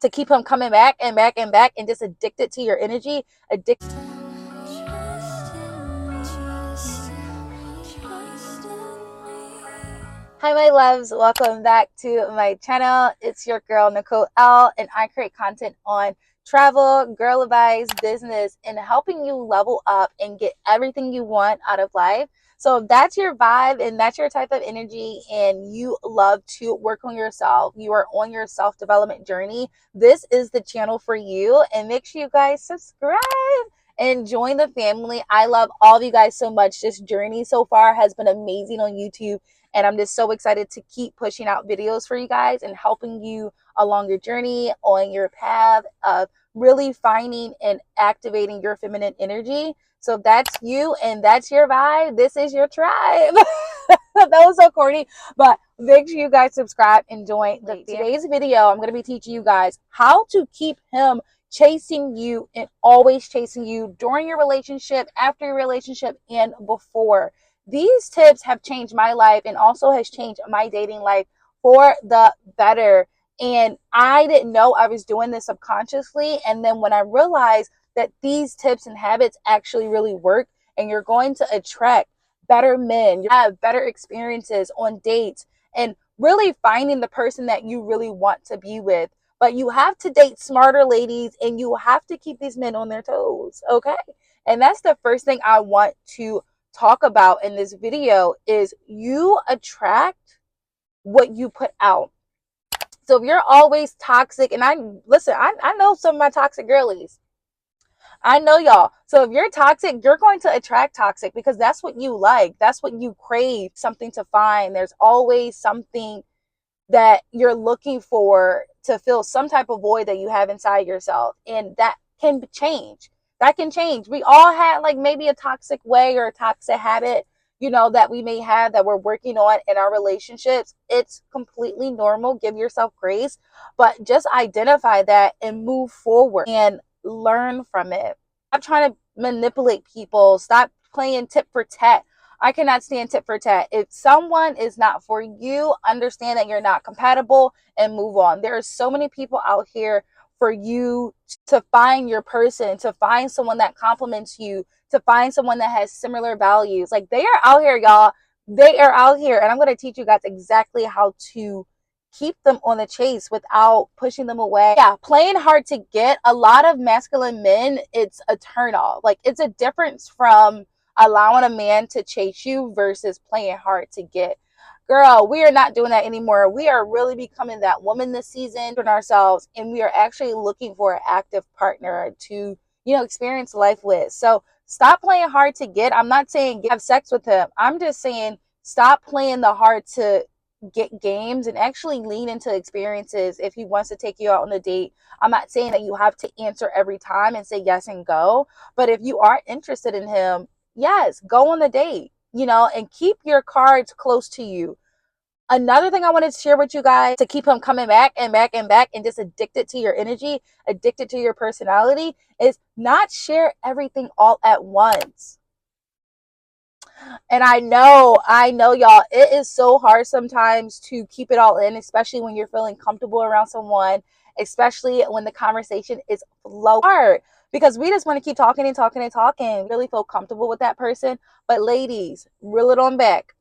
to keep him coming back and back and back and just addicted to your energy, addicted. Hi my loves, welcome back to my channel. It's your girl Nicole L, and I create content on travel, girl advice, business, and helping you level up and get everything you want out of life. So if that's your vibe and that's your type of energy and you love to work on yourself, you are on your self-development journey, this is the channel for you. And make sure you guys subscribe and join the family. I love all of you guys so much. This journey so far has been amazing on YouTube, and I'm just so excited to keep pushing out videos for you guys and helping you along your journey on your path of really finding and activating your feminine energy. So if that's you and that's your vibe, this is your tribe. That was so corny, but make sure you guys subscribe and join. Today's video, I'm going to be teaching you guys how to keep him chasing you and always chasing you during your relationship, after your relationship, and before. These tips have changed my life and also has changed my dating life for the better. And I didn't know I was doing this subconsciously. And then when I realized that these tips and habits actually really work, and you're going to attract better men, you have better experiences on dates, and really finding the person that you really want to be with. But you have to date smarter, ladies, and you have to keep these men on their toes, okay? And that's the first thing I want to talk about in this video is you attract what you put out. So if you're always toxic, and I know some of my toxic girlies. I know y'all. So if you're toxic, you're going to attract toxic because that's what you like. That's what you crave, something to find. There's always something that you're looking for to fill some type of void that you have inside yourself. And that can change. That can change. We all had like maybe a toxic way or a toxic habit, that we may have that we're working on in our relationships. It's completely normal. Give yourself grace, but just identify that and move forward and learn from it. Stop trying to manipulate people. Stop playing tit for tat. I cannot stand tit for tat. If someone is not for you, understand that you're not compatible and move on. There are so many people out here for you to find your person, to find someone that compliments you, to find someone that has similar values. Like, they are out here, y'all. They are out here. And I'm going to teach you guys exactly how to keep them on the chase without pushing them away. Yeah, playing hard to get. A lot of masculine men, it's a turn off. Like, it's a difference from allowing a man to chase you versus playing hard to get. Girl, we are not doing that anymore. We are really becoming that woman this season in ourselves, and we are actually looking for an active partner to, experience life with. So stop playing hard to get. I'm not saying have sex with him. I'm just saying stop playing the hard to get games and actually lean into experiences if he wants to take you out on a date. I'm not saying that you have to answer every time and say yes and go, but if you are interested in him, yes, go on the date, and keep your cards close to you. Another thing I wanted to share with you guys to keep him coming back and back and back and just addicted to your energy, addicted to your personality, is not share everything all at once. And I know, y'all, it is so hard sometimes to keep it all in, especially when you're feeling comfortable around someone, especially when the conversation is low hard, because we just want to keep talking and talking and talking, really feel comfortable with that person. But ladies, reel it on back.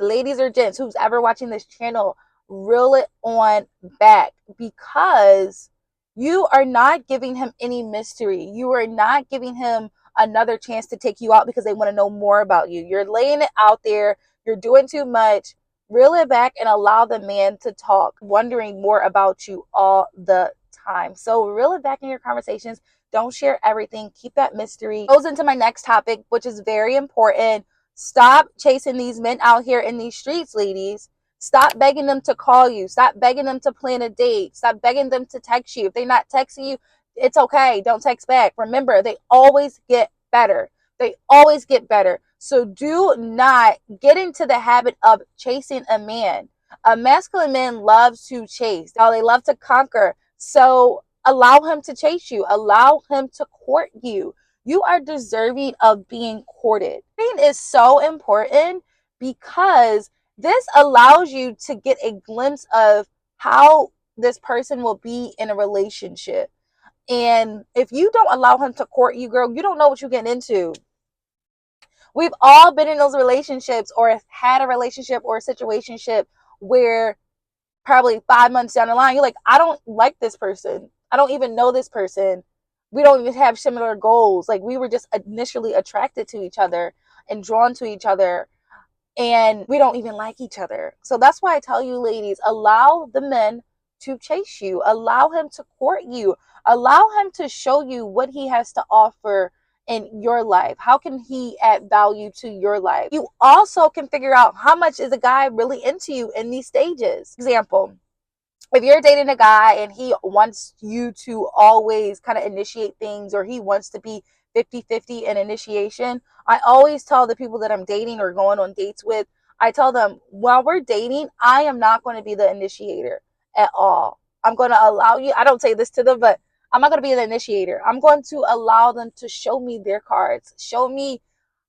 Ladies or gents, who's ever watching this channel, reel it on back, because you are not giving him any mystery. You are not giving him another chance to take you out because they want to know more about you. You're laying it out there. You're doing too much. Reel it back and allow the man to talk, wondering more about you all the time. So reel it back in your conversations. Don't share everything. Keep that mystery. Goes into my next topic, which is very important. Stop chasing these men out here in these streets, ladies. Stop begging them to call you. Stop begging them to plan a date. Stop begging them to text you. If they're not texting you, it's okay. Don't text back. Remember, they always get better. They always get better. So do not get into the habit of chasing a man. A masculine man loves to chase. Now, they love to conquer. So allow him to chase you. Allow him to court you. You are deserving of being courted. Courting is so important because this allows you to get a glimpse of how this person will be in a relationship. And if you don't allow him to court you, girl, you don't know what you're getting into. We've all been in those relationships or had a relationship or a situationship where probably 5 months down the line, you're like, I don't like this person. I don't even know this person. We don't even have similar goals. Like, we were just initially attracted to each other and drawn to each other, and we don't even like each other. So that's why I tell you, ladies, allow the men to chase you, allow him to court you, allow him to show you what he has to offer in your life. How can he add value to your life? You also can figure out how much is a guy really into you in these stages. Example, if you're dating a guy and he wants you to always kind of initiate things, or he wants to be 50-50 in initiation, I always tell the people that I'm dating or going on dates with, I tell them, while we're dating, I am not going to be the initiator at all. I'm going to allow you, I don't say this to them, but I'm not going to be the initiator. I'm going to allow them to show me their cards, show me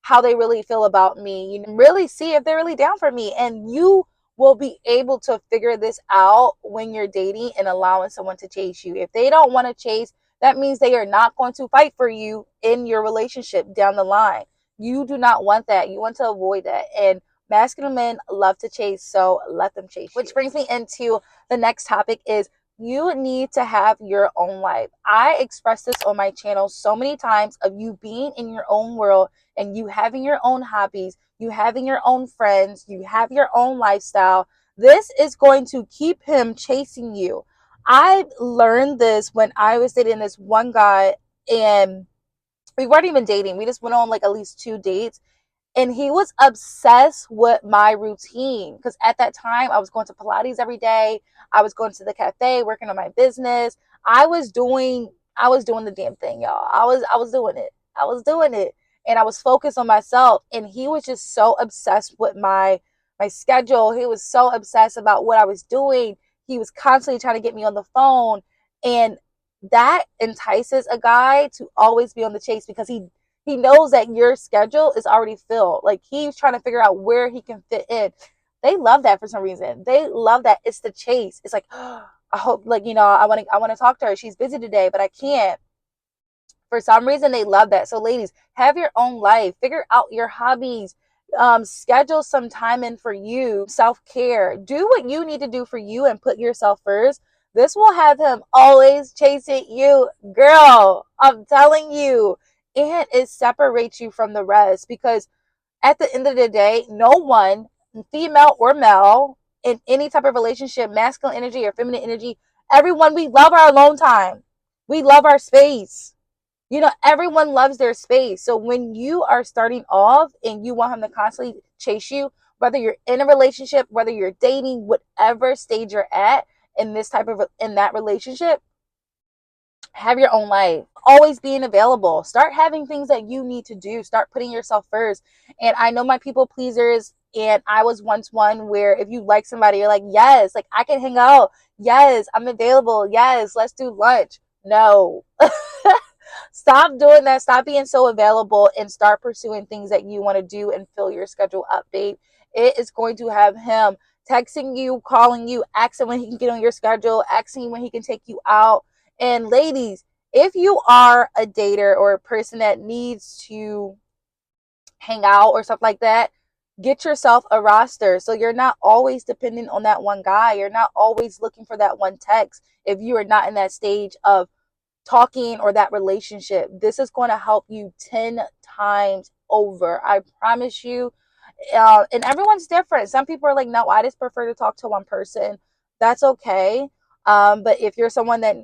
how they really feel about me, you know, really see if they're really down for me. And you will be able to figure this out when you're dating and allowing someone to chase you. If they don't want to chase, that means they are not going to fight for you in your relationship down the line. You do not want that. You want to avoid that. And masculine men love to chase, so let them chase you. Which brings me into the next topic is you need to have your own life. I expressed this on my channel so many times of you being in your own world and you having your own hobbies, you having your own friends, you have your own lifestyle. This is going to keep him chasing you. I learned this when I was dating this one guy, and we weren't even dating. We just went on like at least 2 dates. And he was obsessed with my routine because at that time I was going to Pilates every day. I was going to the cafe, working on my business. I was doing the damn thing, y'all. I was doing it. I was doing it. And I was focused on myself. And he was just so obsessed with my schedule. He was so obsessed about what I was doing. He was constantly trying to get me on the phone. And that entices a guy to always be on the chase because he knows that your schedule is already filled. Like, he's trying to figure out where he can fit in. They love that for some reason. They love that. It's the chase. It's like, oh, I hope, like, you know, I want to talk to her. She's busy today, but I can't. For some reason, they love that. So, ladies, have your own life. Figure out your hobbies. Schedule some time in for you. Self-care. Do what you need to do for you and put yourself first. This will have him always chasing you. Girl, I'm telling you. And it separates you from the rest, because at the end of the day, no one, female or male, in any type of relationship, masculine energy or feminine energy, everyone, we love our alone time. We love our space. You know, everyone loves their space. So when you are starting off and you want him to constantly chase you, whether you're in a relationship, whether you're dating, whatever stage you're at in this type of in that relationship, have your own life. Always being available. Start having things that you need to do. Start putting yourself first. And I know my people pleasers, and I was once one where if you like somebody, you're like, yes, like I can hang out. Yes, I'm available. Yes, let's do lunch. No. Stop doing that. Stop being so available and start pursuing things that you want to do and fill your schedule up, babe. It is going to have him texting you, calling you, asking when he can get on your schedule, asking when he can take you out. And ladies, if you are a dater or a person that needs to hang out or stuff like that, get yourself a roster so you're not always dependent on that one guy. You're not always looking for that one text if you are not in that stage of talking or that relationship. This is going to help you 10 times over. I promise you. And everyone's different. Some people are like, no, I just prefer to talk to one person. That's okay. But if you're someone that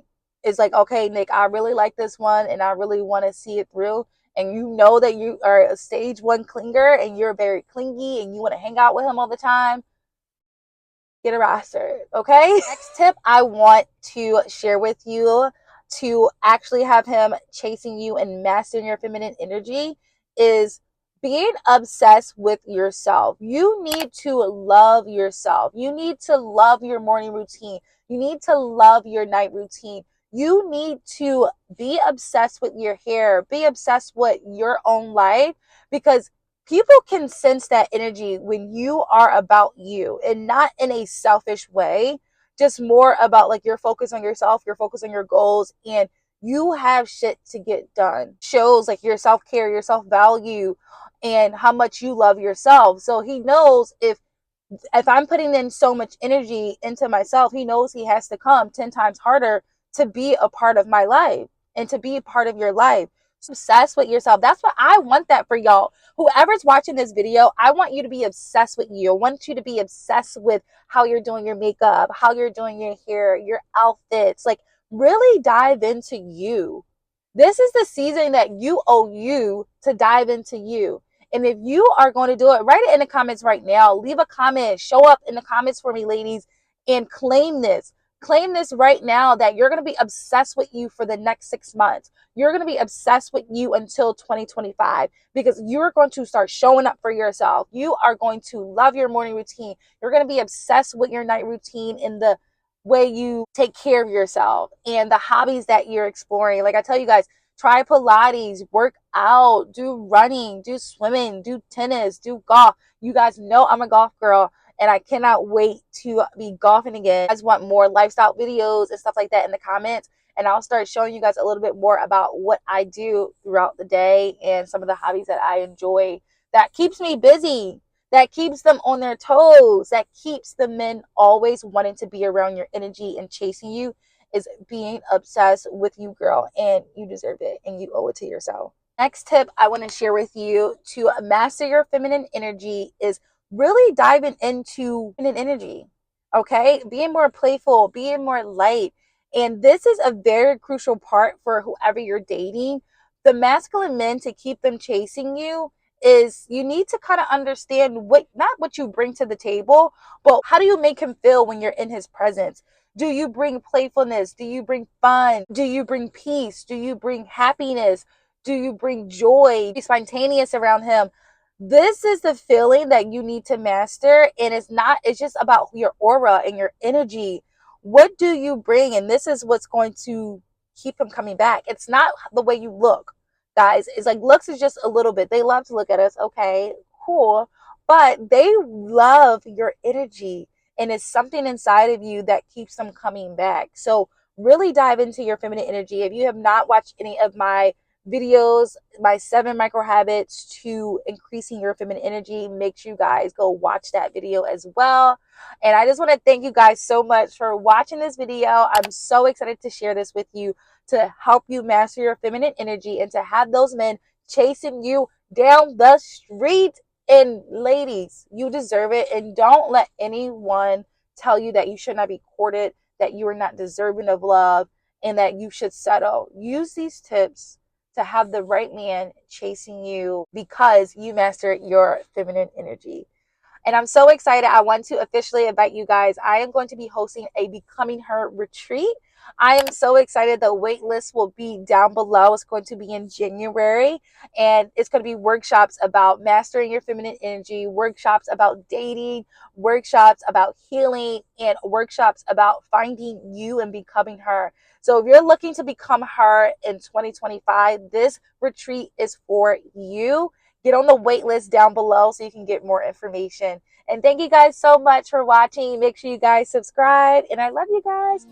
is like, okay, Nick, I really like this one and I really want to see it through, and you know that you are a stage one clinger and you're very clingy and you want to hang out with him all the time, get a roster, okay? Next tip I want to share with you to actually have him chasing you and mastering your feminine energy is being obsessed with yourself. You need to love yourself. You need to love your morning routine. You need to love your night routine. You need to be obsessed with your hair, be obsessed with your own life, because people can sense that energy when you are about you and not in a selfish way. just more about like your focus on yourself, your focus on your goals, and you have shit to get done. Shows like your self-care, your self-value, and how much you love yourself. So he knows if I'm putting in so much energy into myself, he knows he has to come 10 times harder to be a part of my life and to be a part of your life. So obsessed with yourself. That's what I want that for y'all. Whoever's watching this video, I want you to be obsessed with you. I want you to be obsessed with how you're doing your makeup, how you're doing your hair, your outfits. Like, really dive into you. This is the season that you owe you to dive into you. And if you are going to do it, write it in the comments right now. Leave a comment. Show up in the comments for me, ladies, and claim this. Claim this right now that you're going to be obsessed with you for the next 6 months. You're going to be obsessed with you until 2025 because you're going to start showing up for yourself. You are going to love your morning routine. You're going to be obsessed with your night routine in the way you take care of yourself and the hobbies that you're exploring. Like I tell you guys, try Pilates, work out, do running, do swimming, do tennis, do golf. You guys know I'm a golf girl and I cannot wait to be golfing again. You guys want more lifestyle videos and stuff like that in the comments, and I'll start showing you guys a little bit more about what I do throughout the day and some of the hobbies that I enjoy that keeps me busy, that keeps them on their toes, that keeps the men always wanting to be around your energy and chasing you, is being obsessed with you, girl, and you deserve it and you owe it to yourself. Next tip I want to share with you to master your feminine energy is really diving into feminine energy. Okay, being more playful, being more light. And this is a very crucial part for whoever you're dating. The masculine men, to keep them chasing you, is you need to kind of understand what, not what you bring to the table, but how do you make him feel when you're in his presence? Do you bring playfulness? Do you bring fun? Do you bring peace? Do you bring happiness? Do you bring joy? Be spontaneous around him. This is the feeling that you need to master. And it's just about your aura and your energy. What do you bring? And this is what's going to keep him coming back. It's not the way you look, guys. It's like looks is just a little bit. They love to look at us. Okay, cool. But they love your energy. And it's something inside of you that keeps them coming back. So really dive into your feminine energy. If you have not watched any of my videos, my 7 micro habits to increasing your feminine energy, make sure you guys go watch that video as well. And I just want to thank you guys so much for watching this video. I'm so excited to share this with you to help you master your feminine energy and to have those men chasing you down the street. And ladies, you deserve it. And don't let anyone tell you that you should not be courted, that you are not deserving of love, and that you should settle. Use these tips to have the right man chasing you because you mastered your feminine energy. And I'm so excited. I want to officially invite you guys. I am going to be hosting a Becoming Her retreat. I am so excited. The wait list will be down below. It's going to be in January. And it's going to be workshops about mastering your feminine energy, workshops about dating, workshops about healing, and workshops about finding you and becoming her. So if you're looking to become her in 2025, this retreat is for you. Get on the wait list down below so you can get more information. And thank you guys so much for watching. Make sure you guys subscribe. And I love you guys.